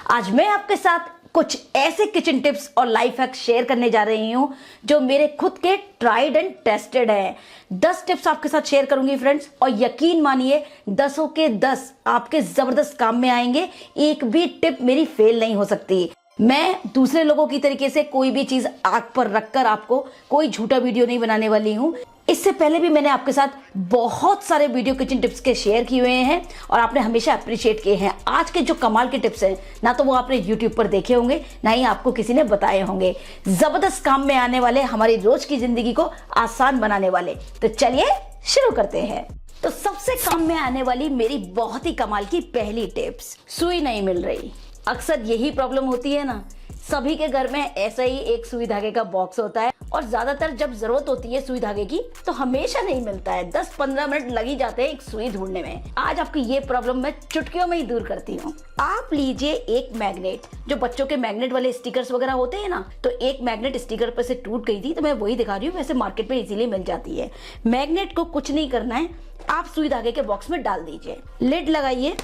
आज मैं आपके साथ कुछ ऐसे किचन टिप्स और लाइफ हैक शेयर करने जा रही हूं जो मेरे खुद के ट्राइड एंड टेस्टेड हैं। 10 टिप्स आपके साथ शेयर करूंगी फ्रेंड्स, और यकीन मानिए 10 के 10 आपके जबरदस्त काम में आएंगे। एक भी टिप मेरी फेल नहीं हो सकती। मैं दूसरे लोगों की तरीके से कोई भी चीज आग पर रखकर आपको कोई झूठा वीडियो नहीं बनाने वाली हूं। इससे पहले भी मैंने आपके साथ बहुत सारे वीडियो किचन टिप्स के शेयर किए हुए हैं और आपने हमेशा अप्रिशिएट किए हैं। आज के जो कमाल के टिप्स हैं ना तो वो आपने यूट्यूब पर देखे होंगे, ना ही आपको किसी ने बताए होंगे। जबरदस्त काम में आने वाले, हमारी रोज की जिंदगी को आसान बनाने वाले। तो चलिए शुरू करते हैं। तो सबसे काम में आने वाली मेरी बहुत ही कमाल की पहली टिप्स, सुई नहीं मिल रही। अक्सर यही प्रॉब्लम होती है ना, सभी के घर में ऐसा ही एक सुई धागे का बॉक्स होता है और ज्यादातर जब जरूरत होती है सुई धागे की तो हमेशा नहीं मिलता है। 10-15 मिनट लग ही जाते हैं एक सुई ढूंढने में। आज आपकी ये प्रॉब्लम मैं चुटकियों में ही दूर करती हूँ। आप लीजिए एक मैग्नेट, जो बच्चों के मैग्नेट वाले स्टिकर्स वगैरह होते हैं ना, तो एक मैग्नेट स्टिकर पर से टूट गई थी तो मैं वही दिखा रही हूँ। वैसे मार्केट में इजीली मिल जाती है। मैग्नेट को कुछ नहीं करना है, आप सुई धागे के बॉक्स में डाल दीजिए, लिड लगाइए,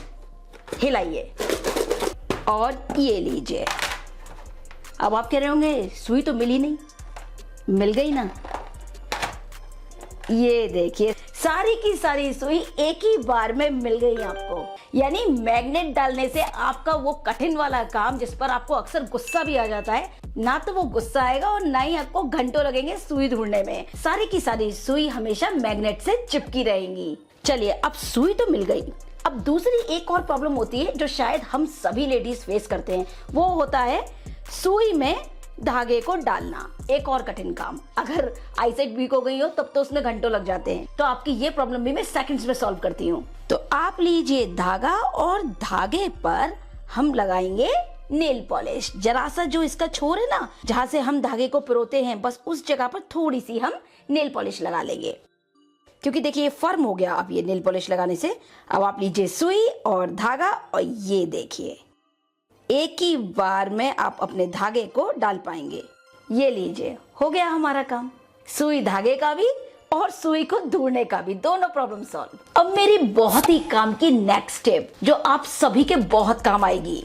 हिलाइए और ये लीजिए। अब आप कह रहे होंगे सुई तो मिली नहीं, मिल गई ना। ये देखिए सारी की सारी सुई एक ही बार में मिल गई आपको। यानी मैग्नेट डालने से आपका वो कठिन वाला काम, जिस पर आपको अक्सर गुस्सा भी आ जाता है, ना तो वो गुस्सा आएगा और ना ही आपको घंटों लगेंगे सुई ढूंढने में। सारी की सारी सुई हमेशा मैग्नेट से चिपकी रहेंगी। चलिए अब सुई तो मिल गई। अब दूसरी एक और प्रॉब्लम होती है जो शायद हम सभी लेडीज फेस करते हैं, वो होता है सुई में धागे को डालना। एक और कठिन काम। अगर आईसाइट वीक हो गई हो तब तो उसमें घंटों लग जाते हैं। तो आपकी ये प्रॉब्लम भी मैं सेकंड्स में सॉल्व करती हूँ। तो आप लीजिए धागा और धागे पर हम लगाएंगे नेल पॉलिश। जरा सा जो इसका छोर है ना, जहाँ से हम धागे को पिरोते हैं, बस उस जगह पर थोड़ी सी हम नेल पॉलिश लगा लेंगे, क्योंकि देखिए ये फर्म हो गया अब ये नेल पॉलिश लगाने से। अब आप लीजिए सुई और धागा और ये देखिए एक ही बार में आप अपने धागे को डाल पाएंगे। ये लीजिए हो गया हमारा काम, सुई धागे का भी और सुई को ढूंढने का भी, दोनों प्रॉब्लम सॉल्व। अब मेरी बहुत ही काम की नेक्स्ट टिप जो आप सभी के बहुत काम आएगी।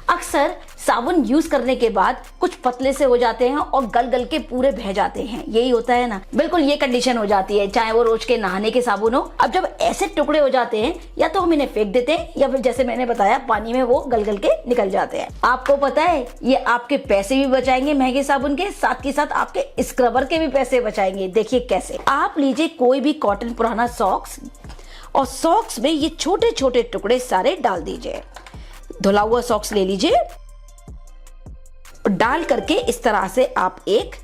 अक्सर साबुन यूज करने के बाद कुछ पतले से हो जाते हैं और गल गल के पूरे बह जाते हैं। यही होता है ना, बिल्कुल ये कंडीशन हो जाती है, चाहे वो रोज के नहाने के साबुन हो। अब जब ऐसे टुकड़े हो जाते हैं, या तो हम इन्हें फेंक देते हैं या फिर जैसे मैंने बताया पानी में वो गल गल के निकल जाते हैं। आपको पता है ये आपके पैसे भी बचाएंगे महंगे साबुन के, साथ ही साथ आपके स्क्रबर के भी पैसे बचाएंगे। देखिए कैसे। आप लीजिए कोई भी कॉटन पुराना सॉक्स और सॉक्स में ये छोटे छोटे टुकड़े सारे डाल दीजिए। धुला हुआ सॉक्स ले लीजिए, डाल करके इस तरह से आप एक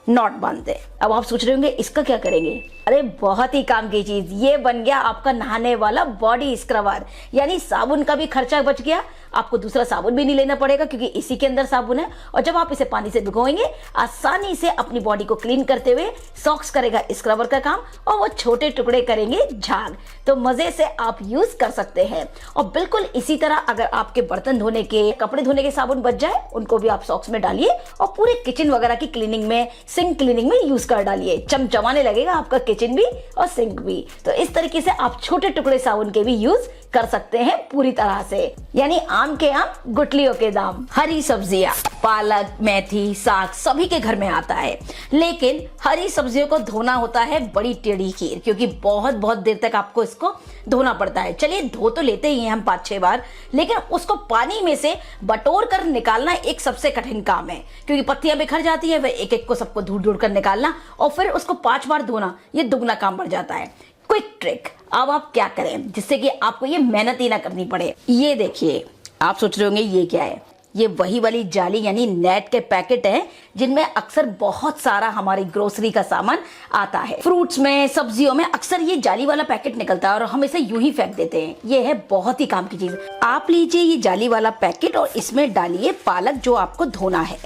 नॉट बांध दें। अब आप सोच रहे होंगे इसका क्या करेंगे? अरे बहुत ही काम की चीज, ये बन गया आपका नहाने वाला बॉडी स्क्रबर। यानी साबुन का भी खर्चा बच गया, आपको दूसरा साबुन भी नहीं लेना पड़ेगा क्योंकि इसी के अंदर साबुन है। और जब आप इसे पानी से भिगोएंगे, आसानी से अपनी बॉडी को क्लीन करते हुए सॉक्स करेगा स्क्रबर का काम और वो छोटे टुकड़े करेंगे झाग। तो मजे से आप यूज कर सकते हैं। और बिल्कुल इसी तरह अगर आपके बर्तन धोने के, कपड़े धोने के साबुन बच जाए, उनको भी आप सॉक्स में डालिए और पूरे किचन वगैरह की क्लीनिंग में, सिंक क्लीनिंग में यूज कर डालिए। चमचमाने लगेगा आपका किचन भी और सिंक भी। तो इस तरीके से आप छोटे टुकड़े साबुन के भी यूज कर सकते हैं पूरी तरह से। यानी आम के आम गुठलियों के दाम। हरी सब्जियां, पालक, मेथी, साग सभी के घर में आता है, लेकिन हरी सब्जियों को धोना होता है बड़ी टेढ़ी खीर, क्योंकि बहुत बहुत देर तक आपको इसको धोना पड़ता है। चलिए धो तो लेते ही हैं हम 5-6 बार, लेकिन उसको पानी में से बटोर कर निकालना एक सबसे कठिन काम है, क्योंकि पत्तियां बिखर जाती है, वह एक एक को सबको ढूंढ कर निकालना और फिर उसको 5 बार धोना, ये दुगना काम बढ़ जाता है। क्विक ट्रिक, अब आप क्या करें जिससे कि आपको ये मेहनत ही ना करनी पड़े। ये देखिए, आप सोच रहे होंगे ये क्या है? ये वही वाली जाली यानी नेट के पैकेट हैं जिनमें अक्सर बहुत सारा हमारी ग्रोसरी का सामान आता है। फ्रूट्स में, सब्जियों में अक्सर ये जाली वाला पैकेट निकलता है और हम इसे यूं ही फेंक देते हैं। ये है बहुत ही काम की चीज। आप लीजिए ये जाली वाला पैकेट और इसमें डालिए पालक जो आपको धोना है।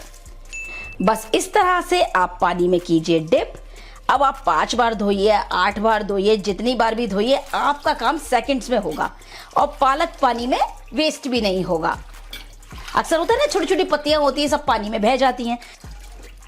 बस इस तरह से आप पानी में कीजिए डिप। अब आप 5 बार धोइए, 8 बार धोइए, जितनी बार भी धोइए, आपका काम सेकंड्स में होगा और पालक पानी में वेस्ट भी नहीं होगा। अक्सर होता है ना, छोटी छोटी पत्तियां होती है, सब पानी में बह जाती हैं।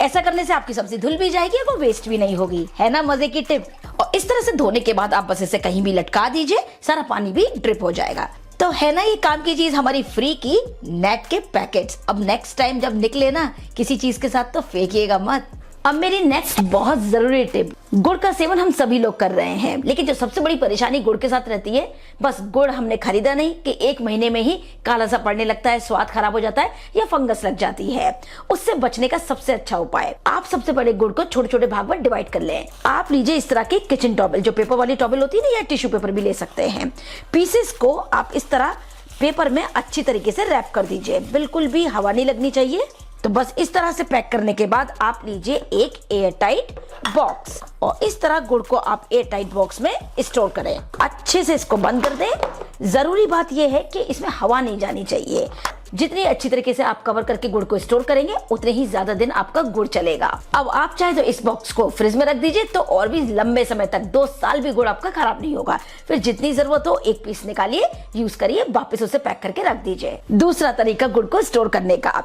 ऐसा करने से आपकी सब्जी धुल भी जाएगी और वो वेस्ट भी नहीं होगी। है ना मजे की टिप। और इस तरह से धोने के बाद आप बस इसे कहीं भी लटका दीजिए, सारा पानी भी ड्रिप हो जाएगा। तो है ना ये काम की चीज हमारी फ्री की नेट के पैकेट्स। अब नेक्स्ट टाइम जब निकले ना किसी चीज के साथ तो फेंकिएगा मत। अब मेरी नेक्स्ट बहुत जरूरी टिप, गुड़ का सेवन हम सभी लोग कर रहे हैं, लेकिन जो सबसे बड़ी परेशानी गुड़ के साथ रहती है, बस गुड़ हमने खरीदा नहीं कि 1 महीने में ही काला सा पड़ने लगता है, स्वाद खराब हो जाता है या फंगस लग जाती है। उससे बचने का सबसे अच्छा उपाय, आप सबसे पहले गुड़ को छोटे छोटे भाग में डिवाइड कर लें। आप लीजिए इस तरह की किचन टॉवल, जो पेपर वाली टॉवल होती है ना, या टिश्यू पेपर भी ले सकते हैं। पीसेस को आप इस तरह पेपर में अच्छी तरीके से रैप कर दीजिए, बिल्कुल भी हवा नहीं लगनी चाहिए। तो बस इस तरह से पैक करने के बाद आप लीजिए एक एयर टाइट बॉक्स और इस तरह गुड़ को आप एयर टाइट बॉक्स में स्टोर करें। अच्छे से इसको बंद कर दें। जरूरी बात यह है कि इसमें हवा नहीं जानी चाहिए। जितनी अच्छी तरीके से आप कवर करके गुड़ को स्टोर करेंगे उतने ही ज्यादा दिन आपका गुड़ चलेगा। अब आप चाहे तो इस बॉक्स को फ्रिज में रख दीजिए, तो और भी लंबे समय तक 2 साल भी गुड़ आपका खराब नहीं होगा। फिर जितनी जरूरत हो एक पीस निकालिए, यूज करिए, वापस उसे पैक करके रख दीजिए। दूसरा तरीका गुड़ को स्टोर करने का,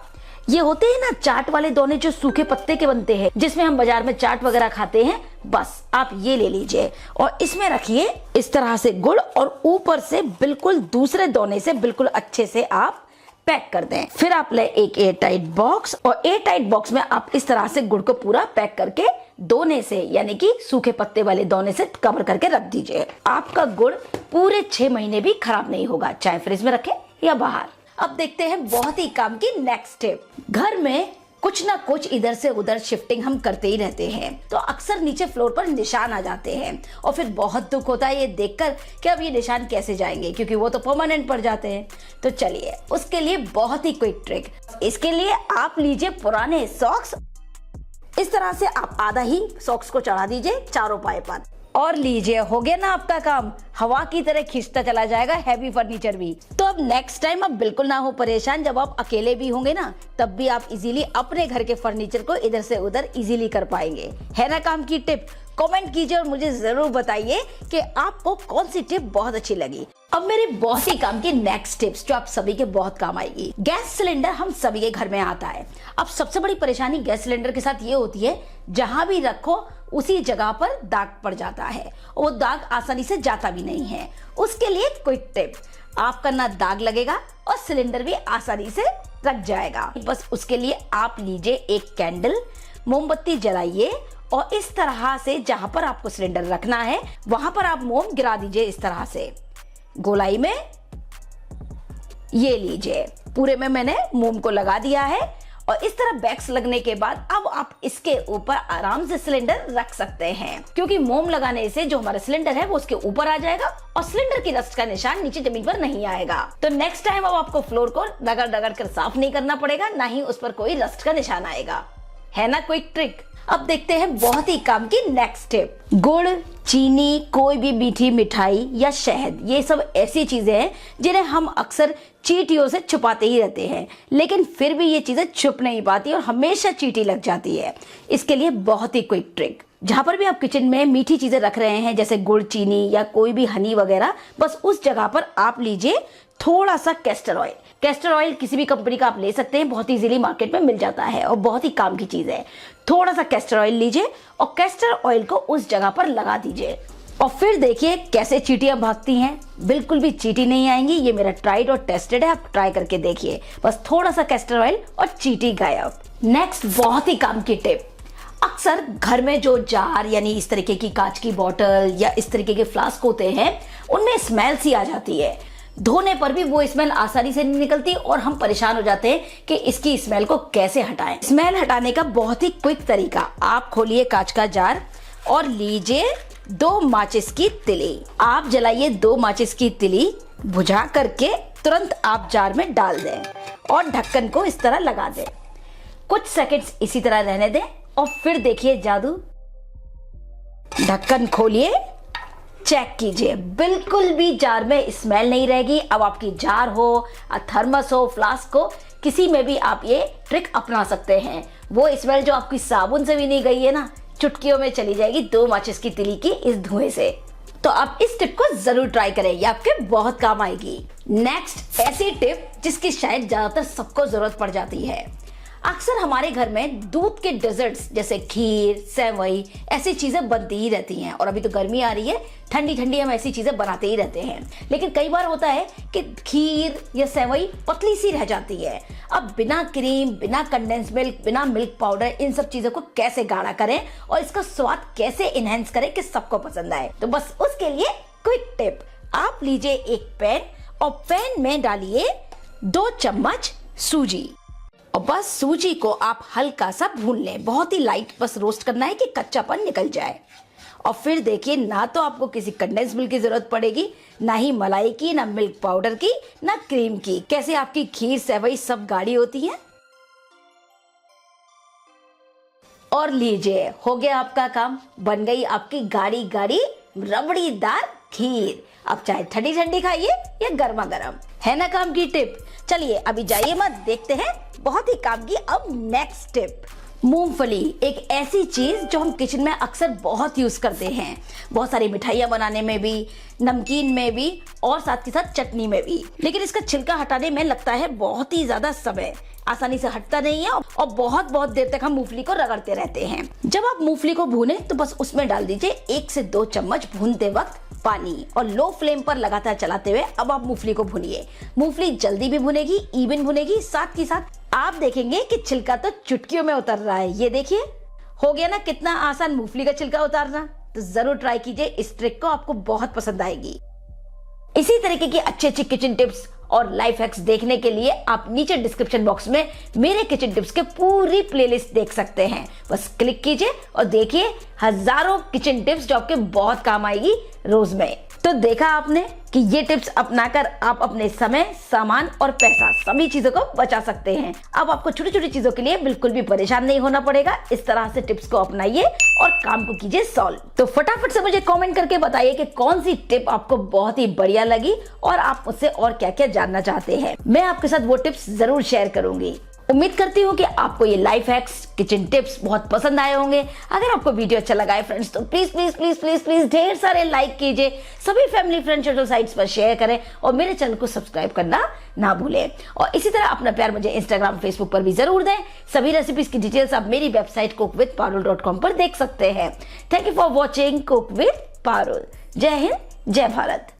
ये होते हैं ना चाट वाले दोने जो सूखे पत्ते के बनते हैं, जिसमें हम बाजार में चाट वगैरह खाते हैं, बस आप ये ले लीजिए और इसमें रखिए इस तरह से गुड़ और ऊपर से बिल्कुल दूसरे दोने से बिल्कुल अच्छे से आप पैक कर दें। फिर आप ले एक एयर टाइट बॉक्स और एयर टाइट बॉक्स में आप इस तरह से गुड़ को पूरा पैक करके दोने से, यानी कि सूखे पत्ते वाले दोने से कवर करके रख दीजिए। आपका गुड़ पूरे 6 महीने भी खराब नहीं होगा, चाहे फ्रिज में रखें या बाहर। अब देखते हैं बहुत ही काम की नेक्स्ट टिप। घर में कुछ ना कुछ इधर से उधर शिफ्टिंग हम करते ही रहते हैं, तो अक्सर नीचे फ्लोर पर निशान आ जाते हैं और फिर बहुत दुख होता है ये देखकर कि अब ये निशान कैसे जाएंगे, क्योंकि वो तो परमानेंट पड़ जाते हैं। तो चलिए उसके लिए बहुत ही क्विक ट्रिक। इसके लिए आप लीजिए पुराने सॉक्स, इस तरह से आप आधा ही सॉक्स को चढ़ा दीजिए चारों पाए पर और लीजिए, हो गया ना आपका काम, हवा की तरह खींचता चला जाएगा हैवी फर्नीचर भी। तो अब नेक्स्ट टाइम आप बिल्कुल ना हो परेशान, जब आप अकेले भी होंगे ना, तब भी आप इजीली अपने घर के फर्नीचर को इधर से उधर इजीली कर पाएंगे। है ना काम की टिप? कमेंट कीजिए और मुझे जरूर बताइए कि आपको कौन सी टिप बहुत अच्छी लगी। अब मेरे बहुत ही काम की नेक्स्ट टिप्स जो आप सभी के बहुत काम आएगी। गैस सिलेंडर हम सभी के घर में आता है। अब सबसे बड़ी परेशानी गैस सिलेंडर के साथ ये होती है, जहां भी रखो उसी जगह पर दाग पड़ जाता है और वो दाग आसानी से जाता भी नहीं है। उसके लिए क्विक टिप, आपका ना दाग लगेगा और सिलेंडर भी आसानी से रख जाएगा। बस उसके लिए आप लीजिए एक कैंडल, मोमबत्ती जलाइए और इस तरह से जहां पर आपको सिलेंडर रखना है वहां पर आप मोम गिरा दीजिए इस तरह से गोलाई में। ये लीजिए, पूरे में मैंने मोम को लगा दिया है और इस तरह बैक्स लगने के बाद अब आप इसके ऊपर आराम से सिलेंडर रख सकते हैं, क्योंकि मोम लगाने से जो हमारा सिलेंडर है वो उसके ऊपर आ जाएगा और सिलेंडर की रस्ट का निशान नीचे जमीन पर नहीं आएगा। तो नेक्स्ट टाइम अब आपको फ्लोर को रगड़ रगड़ कर साफ नहीं करना पड़ेगा, ना ही उस पर कोई रस्ट का निशान आएगा। है ना क्विक ट्रिक? अब देखते हैं बहुत ही काम की नेक्स्ट टिप। गुड़, चीनी, कोई भी मीठी मिठाई या शहद, ये सब ऐसी चीजें हैं जिन्हें हम अक्सर चींटियों से छुपाते ही रहते हैं, लेकिन फिर भी ये चीजें छुप नहीं पाती और हमेशा चींटी लग जाती है। इसके लिए बहुत ही क्विक ट्रिक, जहां पर भी आप किचन में मीठी चीजें रख रहे हैं जैसे गुड़, चीनी या कोई भी हनी वगैरह, बस उस जगह पर आप लीजिए थोड़ा सा कैस्टर ऑयल। कैस्टर ऑयल किसी भी कंपनी का आप ले सकते हैं, बहुत इजीली मार्केट में मिल जाता है और बहुत ही काम की चीज है। थोड़ा सा कैस्टर ऑयल लीजिए और कैस्टर ऑयल को उस जगह पर लगा दीजिए और फिर देखिए कैसे चींटियां भागती हैं। बिल्कुल भी चींटी नहीं आएंगी, ये मेरा ट्राइड और टेस्टेड है, आप ट्राई करके देखिए। बस थोड़ा सा कैस्टर ऑयल और चींटी गायब। नेक्स्ट बहुत ही काम की टिप, अक्सर घर में जो जार यानी इस तरीके की कांच की बोतल या इस तरीके के फ्लास्क होते हैं, उनमें स्मेल सी आ जाती है। धोने पर भी वो स्मेल आसानी से नहीं निकलती और हम परेशान हो जाते हैं कि इसकी स्मेल को कैसे हटाएं। स्मेल हटाने का बहुत ही क्विक तरीका, आप खोलिए कांच का जार और लीजिए 2 माचिस की तिली। आप जलाइए 2 माचिस की तिली, बुझा करके तुरंत आप जार में डाल दें और ढक्कन को इस तरह लगा दें। कुछ सेकंड्स इसी तरह रहने दें और फिर देखिए जादू। ढक्कन खोलिए, चेक कीजिए, बिल्कुल भी जार में स्मेल नहीं रहेगी। अब आपकी जार हो, थर्मस हो, फ्लास्क हो, किसी में भी आप ये ट्रिक अपना सकते हैं। वो स्मेल जो आपकी साबुन से भी नहीं गई है ना, चुटकियों में चली जाएगी 2 माचिस की तिली की इस धुएं से। तो आप इस टिप को जरूर ट्राई करें, ये आपके बहुत काम आएगी। नेक्स्ट ऐसी टिप जिसकी शायद ज्यादातर सबको जरूरत पड़ जाती है। अक्सर हमारे घर में दूध के डेजर्ट्स जैसे खीर, सेवई ऐसी चीजें बनती ही रहती हैं। और अभी तो गर्मी आ रही है, ठंडी ठंडी हम ऐसी चीजें बनाते ही रहते हैं। लेकिन कई बार होता है कि खीर या सेवई पतली सी रह जाती है। अब बिना क्रीम, बिना कंडेंस मिल्क, बिना मिल्क पाउडर, इन सब चीजों को कैसे गाढ़ा करें और इसका स्वाद कैसे इनहेंस करें कि सबको पसंद आए। तो बस उसके लिए क्विक टिप, आप लीजिए एक पैन और पैन में डालिए 2 चम्मच सूजी और बस सूजी को आप हल्का सा भून लें, बहुत ही लाइट, बस रोस्ट करना है कि कच्चापन निकल जाए। और फिर देखिए, ना तो आपको किसी कंडेंस मिल्क की जरूरत पड़ेगी, ना ही मलाई की, ना मिल्क पाउडर की, ना क्रीम की। कैसे आपकी खीर, सेवई सब गाढ़ी होती है। और लीजिए, हो गया आपका काम, बन गई आपकी गाढ़ी गाढ़ी रबड़ीदार खीर। अब चाहे ठंडी ठंडी खाइए या गर्मा गर्म, है ना काम की टिप। चलिए अभी जाइए मत, देखते हैं बहुत ही काम की अब नेक्स्ट टिप। मूंगफली एक ऐसी चीज जो हम किचन में अक्सर बहुत यूज करते हैं, बहुत सारी मिठाइयाँ बनाने में भी, नमकीन में भी और साथ ही साथ चटनी में भी। लेकिन इसका छिलका हटाने में लगता है बहुत ही ज्यादा समय, आसानी से हटता नहीं है और बहुत बहुत देर तक हम मूंगफली को रगड़ते रहते हैं। जब आप मूंगफली को भूने तो बस उसमें डाल दीजिए 1 से 2 चम्मच भूनते वक्त पानी और लो फ्लेम पर लगातार चलाते हुए अब आप मूंगफली को भूनिए। मूंगफली जल्दी भी भुनेगी, इवन भुनेगी, साथ ही साथ आप देखेंगे कि छिलका तो चुटकियों में उतर रहा है। ये देखिए, हो गया ना कितना आसान मूंगफली का छिलका उतारना। तो जरूर ट्राई कीजिए, इस ट्रिक को आपको बहुत पसंद आएगी। इसी तरीके की अच्छी अच्छी किचन टिप्स और लाइफ हैक्स देखने के लिए आप नीचे डिस्क्रिप्शन बॉक्स में मेरे किचन टिप्स के पूरी प्लेलिस्ट देख सकते हैं। बस क्लिक कीजिए और देखिए हजारों किचन टिप्स जो आपके बहुत काम आएगी रोज में। तो देखा आपने कि ये टिप्स अपनाकर आप अपने समय, सामान और पैसा सभी चीजों को बचा सकते हैं। अब आपको छोटी छोटी चीजों के लिए बिल्कुल भी परेशान नहीं होना पड़ेगा। इस तरह से टिप्स को अपनाइए और काम को कीजिए सॉल्व। तो फटाफट से मुझे कमेंट करके बताइए कि कौन सी टिप आपको बहुत ही बढ़िया लगी और आप मुझसे और क्या क्या जानना चाहते हैं। मैं आपके साथ वो टिप्स जरूर शेयर करूंगी। उम्मीद करती हूँ कि आपको ये लाइफ हैक्स, किचन टिप्स बहुत पसंद आए होंगे। अगर आपको वीडियो अच्छा लगा है फ्रेंड्स तो please please please please please ढेर सारे लाइक कीजिए, सभी फैमिली फ्रेंड सोशल साइट्स पर शेयर करें और मेरे चैनल को सब्सक्राइब करना ना भूलें। और इसी तरह अपना प्यार मुझे इंस्टाग्राम, फेसबुक पर भी जरूर दें। सभी रेसिपीज की डिटेल्स आप मेरी वेबसाइट cookWithParul.com पर देख सकते हैं। Thank you for watching cook with Parul. जय हिंद, जय भारत।